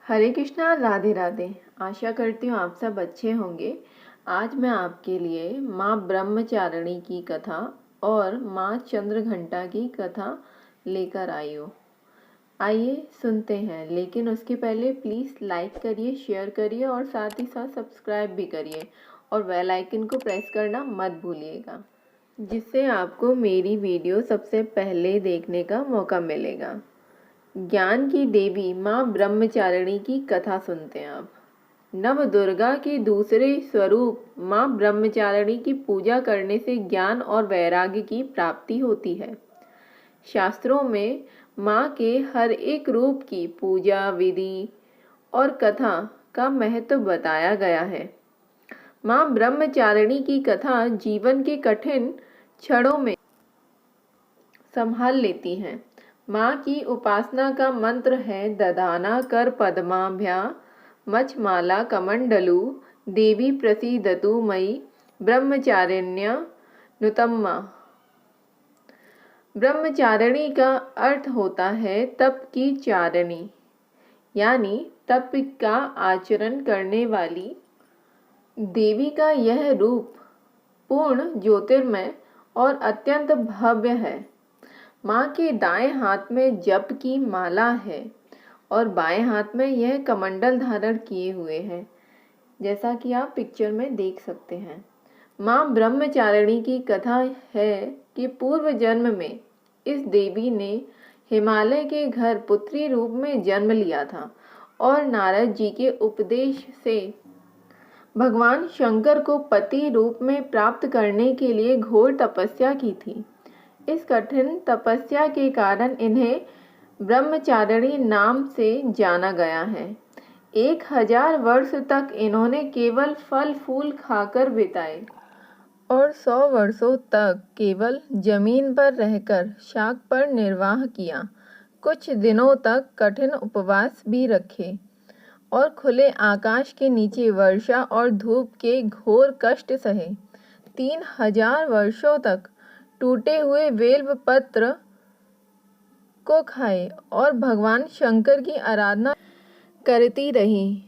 हरे कृष्णा, राधे राधे। आशा करती हूँ आप सब अच्छे होंगे। आज मैं आपके लिए माँ ब्रह्मचारिणी की कथा और माँ चंद्रघंटा की कथा लेकर आई हूँ। आइए सुनते हैं, लेकिन उसके पहले प्लीज़ लाइक करिए, शेयर करिए और साथ ही साथ सब्सक्राइब भी करिए और बेल आइकन को प्रेस करना मत भूलिएगा, जिससे आपको मेरी वीडियो सबसे पहले देखने का मौका मिलेगा। ज्ञान की देवी माँ ब्रह्मचारिणी की कथा सुनते हैं आप। नव दुर्गा के दूसरे स्वरूप माँ ब्रह्मचारिणी की पूजा करने से ज्ञान और वैराग्य की प्राप्ति होती है। शास्त्रों में माँ के हर एक रूप की पूजा विधि और कथा का महत्व बताया गया है। माँ ब्रह्मचारिणी की कथा जीवन के कठिन क्षणों में संभाल लेती हैं। माँ की उपासना का मंत्र है दधाना कर पद्माभ्या मचमाला कमंडलू देवी प्रसीदतु मयि ब्रह्मचारिण्य नुतम्मा। ब्रह्मचारिणी का अर्थ होता है तप की चारिणी, यानी तप का आचरण करने वाली। देवी का यह रूप पूर्ण ज्योतिर्मय और अत्यंत भव्य है। माँ के दाएं हाथ में जप की माला है और बाएं हाथ में यह कमंडल धारण किए हुए हैं, जैसा कि आप पिक्चर में देख सकते हैं। माँ ब्रह्मचारिणी की कथा है कि पूर्व जन्म में इस देवी ने हिमालय के घर पुत्री रूप में जन्म लिया था और नारद जी के उपदेश से भगवान शंकर को पति रूप में प्राप्त करने के लिए घोर तपस्या की थी। इस कठिन तपस्या के कारण इन्हें ब्रह्मचारिणी नाम से जाना गया है। 1000 वर्ष तक इन्होंने केवल फल फूल खाकर बिताए और 100 वर्षों तक केवल जमीन पर रहकर शाक पर निर्वाह किया। कुछ दिनों तक कठिन उपवास भी रखे और खुले आकाश के नीचे वर्षा और धूप के घोर कष्ट सहे। 3000 वर्षों तक टूटे हुए बेल पत्र को खाए और भगवान शंकर की आराधना करती रही।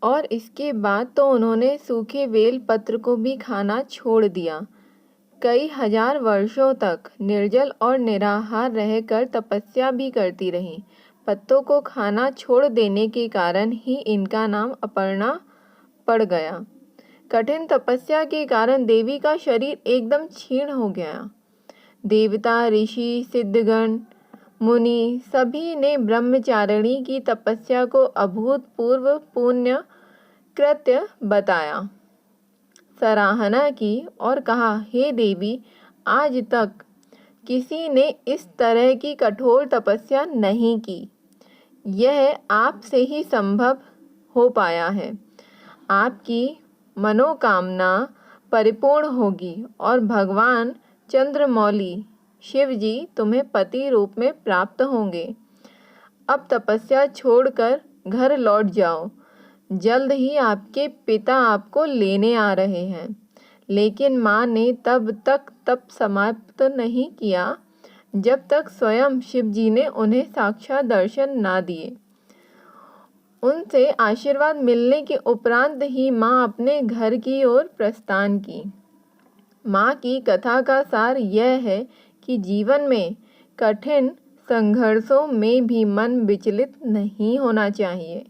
और इसके बाद तो उन्होंने सूखे बेल पत्र को भी खाना छोड़ दिया। कई हजार वर्षों तक निर्जल और निराहार रहकर तपस्या भी करती रही। पत्तों को खाना छोड़ देने के कारण ही इनका नाम अपर्णा पड़ गया। कठिन तपस्या के कारण देवी का शरीर एकदम क्षीण हो गया। देवता, ऋषि, सिद्धगण, मुनि सभी ने ब्रह्मचारिणी की तपस्या को अभूतपूर्व पुण्य कृत्य बताया, सराहना की और कहा, हे देवी, आज तक किसी ने इस तरह की कठोर तपस्या नहीं की। यह आपसे ही संभव हो पाया है। आपकी मनोकामना परिपूर्ण होगी और भगवान चंद्रमौली शिव जी तुम्हें पति रूप में प्राप्त होंगे। अब तपस्या छोड़कर घर लौट जाओ। जल्द ही आपके पिता आपको लेने आ रहे हैं। लेकिन माँ ने तब तक तप समाप्त नहीं किया जब तक स्वयं शिव जी ने उन्हें साक्षात दर्शन ना दिए। उनसे आशीर्वाद मिलने के उपरांत ही माँ अपने घर की ओर प्रस्थान की। माँ की कथा का सार यह है कि जीवन में कठिन संघर्षों में भी मन विचलित नहीं होना चाहिए।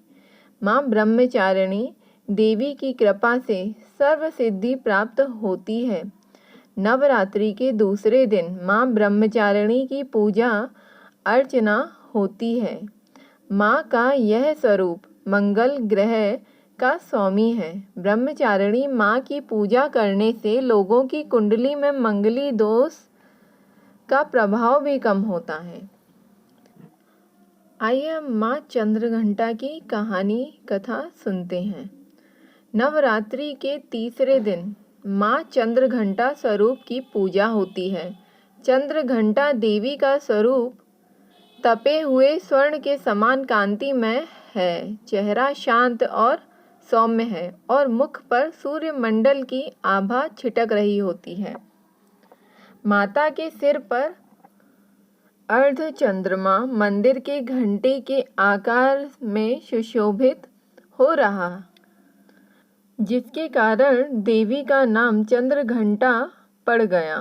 माँ ब्रह्मचारिणी देवी की कृपा से सर्व सिद्धि प्राप्त होती है। नवरात्रि के दूसरे दिन माँ ब्रह्मचारिणी की पूजा अर्चना होती है। माँ का यह स्वरूप मंगल ग्रह का स्वामी है। ब्रह्मचारिणी माँ की पूजा करने से लोगों की कुंडली में मंगली दोष का प्रभाव भी कम होता है। आइए हम माँ चंद्रघंटा की कहानी कथा सुनते हैं। नवरात्रि के तीसरे दिन माँ चंद्रघंटा स्वरूप की पूजा होती है। चंद्रघंटा देवी का स्वरूप तपे हुए स्वर्ण के समान कांतिमय है। चेहरा शांत और सौम्य है और मुख पर सूर्यमंडल की आभा छिटक रही होती है। माता के सिर पर अर्ध चंद्रमा मंदिर के घंटे के आकार में सुशोभित हो रहा, जिसके कारण देवी का नाम चंद्र घंटा पड़ गया।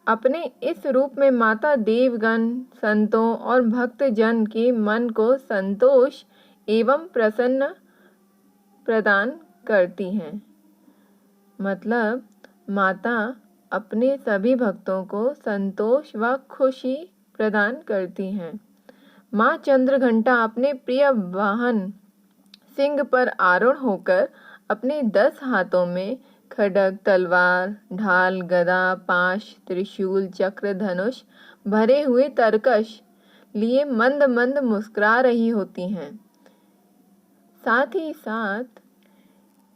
अपने इस रूप में माता देवगण, संतों और भक्तजन के मन को संतोष एवं प्रसन्न प्रदान करती हैं। मतलब माता अपने सभी भक्तों को संतोष व खुशी प्रदान करती हैं। माँ चंद्रघंटा अपने प्रिय वाहन सिंह पर आरूढ़ होकर अपने 10 हाथों में खड्ग, तलवार, ढाल, गदा, पाश, त्रिशूल, चक्र, धनुष भरे हुए तरकश लिए मंद मंद मुस्कुरा रही होती हैं। साथ ही साथ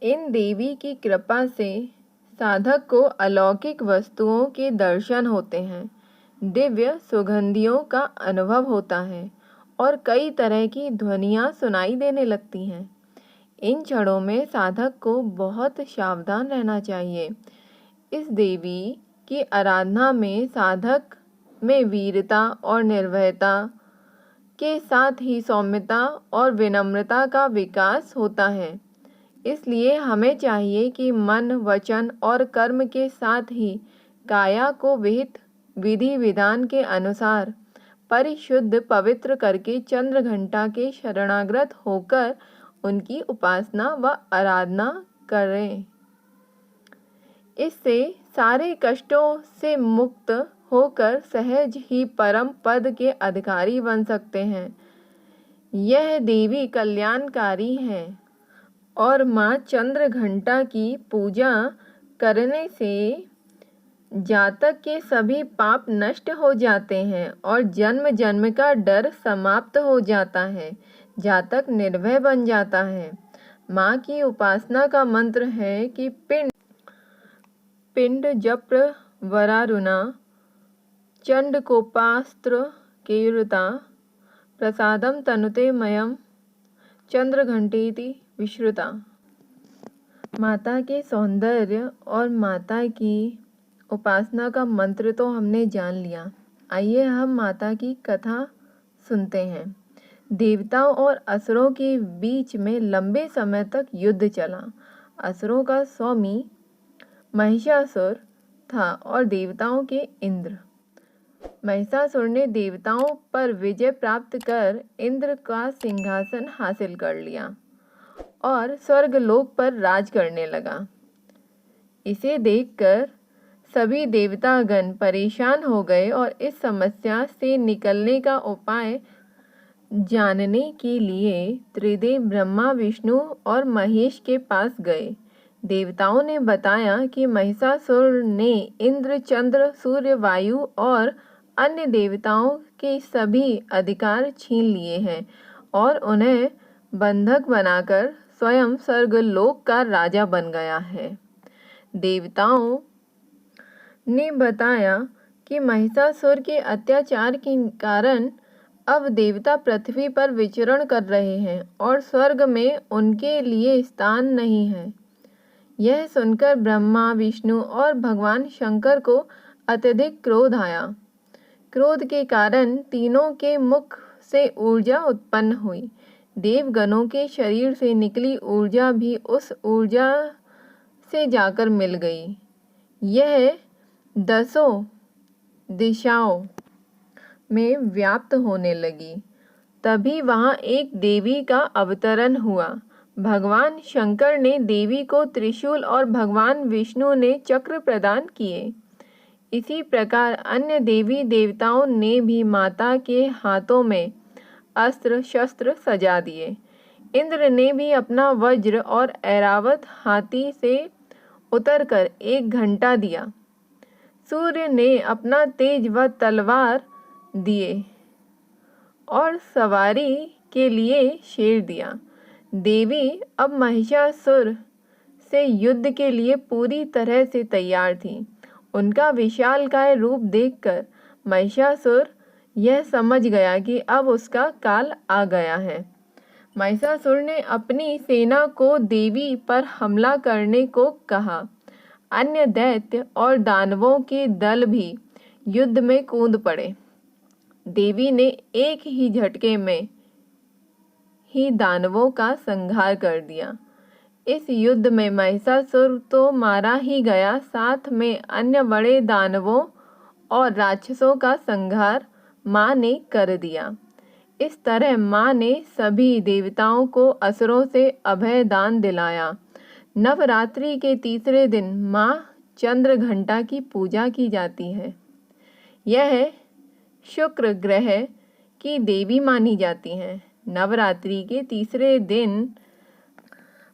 इन देवी की कृपा से साधक को अलौकिक वस्तुओं के दर्शन होते हैं, दिव्य सुगंधियों का अनुभव होता है और कई तरह की ध्वनियाँ सुनाई देने लगती हैं। इन क्षणों में साधक को बहुत सावधान रहना चाहिए। इस देवी की आराधना में साधक में वीरता और निर्भयता के साथ ही सौम्यता और विनम्रता का विकास होता है। इसलिए हमें चाहिए कि मन, वचन और कर्म के साथ ही काया को विहित विधि विधान के अनुसार परिशुद्ध पवित्र करके चंद्र घंटा के शरणागत होकर उनकी उपासना व आराधना करें। इससे सारे कष्टों से मुक्त होकर सहज ही परम पद के अधिकारी बन सकते हैं। यह देवी कल्याणकारी है और माँ चंद्र घंटा की पूजा करने से जातक के सभी पाप नष्ट हो जाते हैं और जन्म जन्म का डर समाप्त हो जाता है। जातक निर्भय बन जाता है। माँ की उपासना का मंत्र है कि पिंड जप वरारुणा चंड कोपास्त्र केयुरता प्रसादम तनुते मयम चंद्र घंटेति विश्रुता। माता के सौंदर्य और माता की उपासना का मंत्र तो हमने जान लिया। आइए हम माता की कथा सुनते हैं। देवताओं और असुरों के बीच में लंबे समय तक युद्ध चला। असुरों का स्वामी महिषासुर था और देवताओं के इंद्र। महिषासुर ने देवताओं पर विजय प्राप्त कर इंद्र का सिंहासन हासिल कर लिया और स्वर्गलोक पर राज करने लगा। इसे देखकर सभी देवतागण परेशान हो गए और इस समस्या से निकलने का उपाय जानने के लिए त्रिदेव ब्रह्मा, विष्णु और महेश के पास गए। देवताओं ने बताया कि महिषासुर ने इंद्र, चंद्र, सूर्य, वायु और अन्य देवताओं के सभी अधिकार छीन लिए हैं और उन्हें बंधक बनाकर स्वयं स्वर्गलोक का राजा बन गया है। देवताओं ने बताया कि महिषासुर के अत्याचार के कारण अब देवता पृथ्वी पर विचरण कर रहे हैं और स्वर्ग में उनके लिए स्थान नहीं है। यह सुनकर ब्रह्मा, विष्णु और भगवान शंकर को अत्यधिक क्रोध आया। क्रोध के कारण तीनों के मुख से ऊर्जा उत्पन्न हुई। देवगणों के शरीर से निकली ऊर्जा भी उस ऊर्जा से जाकर मिल गई। यह 10 दिशाओं में व्याप्त होने लगी। तभी वहां एक देवी का अवतरण हुआ। भगवान शंकर ने देवी को त्रिशूल और भगवान विष्णु ने चक्र प्रदान किए। इसी प्रकार अन्य देवी देवताओं ने भी माता के हाथों में अस्त्र शस्त्र सजा दिए। इंद्र ने भी अपना वज्र और ऐरावत हाथी से उतरकर एक घंटा दिया। सूर्य ने अपना तेज व तलवार दिए और सवारी के लिए शेर दिया। देवी अब महिषासुर से युद्ध के लिए पूरी तरह से तैयार थी। उनका विशालकाय रूप देखकर महिषासुर यह समझ गया कि अब उसका काल आ गया है। महिषासुर ने अपनी सेना को देवी पर हमला करने को कहा। अन्य दैत्य और दानवों के दल भी युद्ध में कूद पड़े। देवी ने एक ही झटके में ही दानवों का संहार कर दिया। इस युद्ध में महिषासुर तो मारा ही गया, साथ में अन्य बड़े दानवों और राक्षसों का संहार माँ ने कर दिया। इस तरह माँ ने सभी देवताओं को असुरों से अभय दान दिलाया। नवरात्रि के तीसरे दिन माँ चंद्रघंटा की पूजा की जाती है। यह शुक्र ग्रह की देवी मानी जाती हैं। नवरात्रि के तीसरे दिन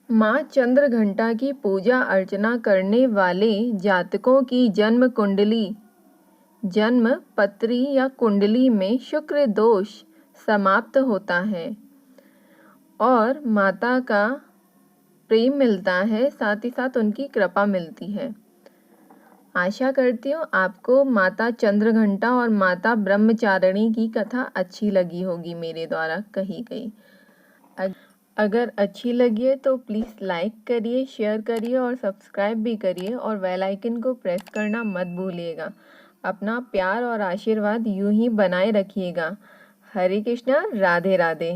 माँ चंद्रघंटा की पूजा अर्चना करने वाले जातकों की जन्म कुंडली, जन्म पत्री या कुंडली में शुक्र दोष समाप्त होता है और माता का प्रेम मिलता है, साथ ही साथ उनकी कृपा मिलती है। आशा करती हूँ आपको माता चंद्रघंटा और माता ब्रह्मचारिणी की कथा अच्छी लगी होगी मेरे द्वारा कही गई। अगर अच्छी लगी है तो प्लीज़ लाइक करिए, शेयर करिए और सब्सक्राइब भी करिए और बेल आइकन को प्रेस करना मत भूलिएगा। अपना प्यार और आशीर्वाद यूं ही बनाए रखिएगा। हरे कृष्णा, राधे राधे।